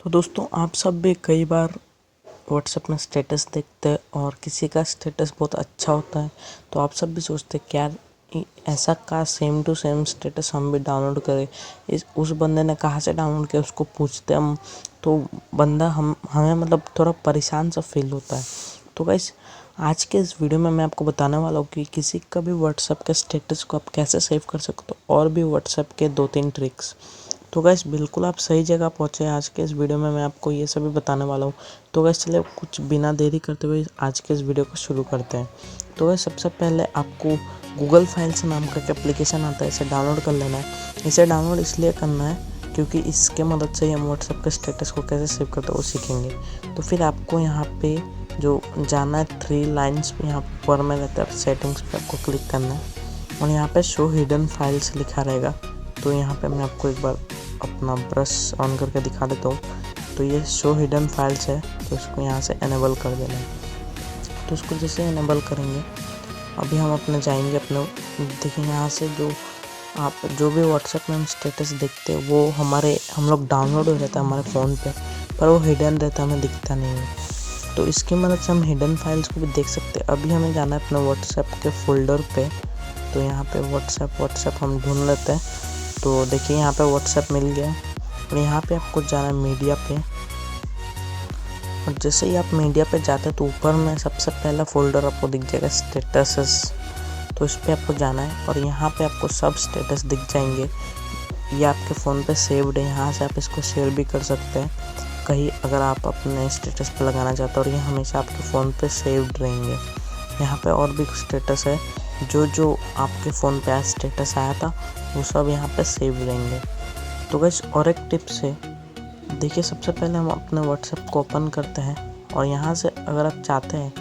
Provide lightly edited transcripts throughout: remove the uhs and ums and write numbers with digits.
तो दोस्तों आप सब भी कई बार व्हाट्सएप में स्टेटस देखते हैं और किसी का स्टेटस बहुत अच्छा होता है तो आप सब भी सोचते हैं क्या ऐसा का सेम टू सेम स्टेटस हम भी डाउनलोड करें। उस बंदे ने कहाँ से डाउनलोड किया उसको पूछते हम तो बंदा हमें मतलब थोड़ा परेशान सा फील होता है। तो गाइस आज के इस वीडियो में मैं आपको बताने वाला हूँ कि किसी का भी व्हाट्सएप के स्टेटस को आप कैसे सेव कर सकते हो और भी व्हाट्सएप के 2-3 ट्रिक्स। तो गाइस बिल्कुल आप सही जगह पहुँचे। आज के इस वीडियो में मैं आपको ये सभी बताने वाला हूँ। तो गाइस चलिए कुछ बिना देरी करते हुए आज के इस वीडियो को शुरू करते हैं। तो गाइस सबसे पहले आपको गूगल फाइल्स नाम का एक एप्लीकेशन आता है, इसे डाउनलोड कर लेना है। इसे डाउनलोड इसलिए करना है क्योंकि इसके मदद से हम व्हाट्सएप के स्टेटस को कैसे सेव करते हैं वो सीखेंगे। तो फिर आपको यहाँ पे जो जाना है 3 लाइन्स यहाँ पर में रहता है, सेटिंग्स पे आपको क्लिक करना है और यहाँ पे शो हिडन फाइल्स लिखा रहेगा। तो यहाँ पे मैं आपको एक बार अपना ब्रश ऑन करके दिखा देता हूँ। तो ये शो हिडन फाइल्स है तो इसको यहाँ से एनेबल कर देना है। तो इसको जैसे एनेबल करेंगे अभी हम अपने जाएंगे अपने देखिए यहाँ से जो भी व्हाट्सएप में हम स्टेटस देखते हैं वो हम लोग डाउनलोड हो जाता है हमारे फ़ोन पे, पर वो हिडन रहता है, हमें दिखता नहीं है। तो इसकी मदद से हम हिडन फाइल्स को भी देख सकते हैं। अभी हमें जाना है अपने व्हाट्सएप के फोल्डर पे। तो यहाँ पे व्हाट्सएप हम ढूंढ लेते हैं। तो देखिए यहाँ पे व्हाट्सएप मिल गया और यहाँ पे आपको जाना है मीडिया पे। और जैसे ही आप मीडिया पे जाते हैं तो ऊपर में सबसे पहला फोल्डर आपको दिख जाएगा स्टेटसेस। तो इस पर आपको जाना है और यहाँ पे आपको सब स्टेटस दिख जाएंगे। ये आपके फ़ोन पे सेव्ड है, यहाँ से आप इसको शेयर भी कर सकते हैं कहीं अगर आप अपने स्टेटस पे लगाना चाहते हो और ये हमेशा आपके फ़ोन पे सेव्ड रहेंगे। यहाँ पे और भी स्टेटस है जो आपके फ़ोन पे आज स्टेटस आया था वो सब यहाँ पे सेव रहेंगे। तो गाइस और एक टिप्स है, देखिए सबसे पहले हम अपने व्हाट्सएप को ओपन करते हैं और यहाँ से अगर आप चाहते हैं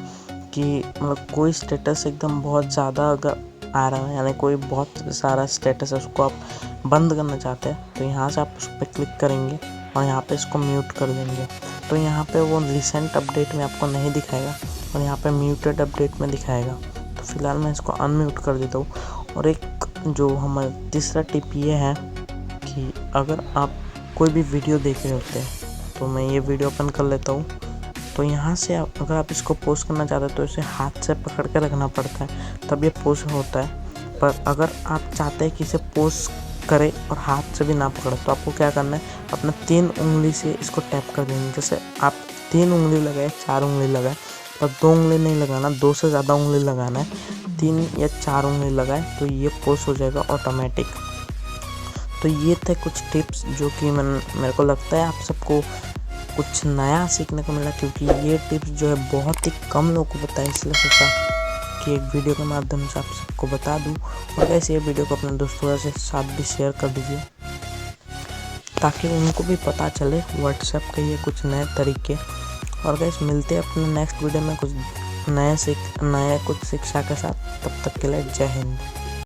कि मतलब कोई स्टेटस एकदम बहुत ज़्यादा अगर आ रहा है यानी कोई बहुत सारा स्टेटस है उसको आप बंद करना चाहते हैं तो यहाँ से आप उस पर क्लिक करेंगे और यहाँ पे इसको म्यूट कर देंगे। तो यहाँ पे वो रिसेंट अपडेट में आपको नहीं दिखाएगा और यहाँ पे म्यूटेड अपडेट में दिखाएगा। तो फिलहाल मैं इसको अनम्यूट कर देता हूँ। और एक जो हमारा तीसरा टिप ये है कि अगर आप कोई भी वीडियो देख रहे होते हैं तो मैं ये वीडियो ओपन कर लेता हूँ। तो यहाँ से अगर आप इसको पोस्ट करना चाहते हैं तो इसे हाथ से पकड़ के रखना पड़ता है तब ये पोस्ट होता है। पर अगर आप चाहते हैं कि इसे पोस्ट करे और हाथ से भी ना पकड़े तो आपको क्या करना है, अपना 3 उंगली से इसको टैप कर देंगे। जैसे आप 3 उंगली लगाए 4 उंगली लगाए पर 2 उंगली नहीं लगाना, 2 से ज़्यादा उंगली लगाना है। 3 या 4 उंगली लगाए तो ये पोस्ट हो जाएगा ऑटोमेटिक। तो ये थे कुछ टिप्स जो कि मेरे को लगता है आप सबको कुछ नया सीखने को मिला क्योंकि ये टिप्स जो है बहुत ही कम लोगों को पता है, इसलिए सोचा कि एक वीडियो के माध्यम से आप सबको बता दूं। और ऐसे ये वीडियो को अपने दोस्तों के साथ भी शेयर कर दीजिए ताकि उनको भी पता चले व्हाट्सएप के ये कुछ नए तरीके। और गाइस मिलते हैं अपने नेक्स्ट वीडियो में कुछ नए कुछ शिक्षा के साथ। तब तक के लिए जय हिंद।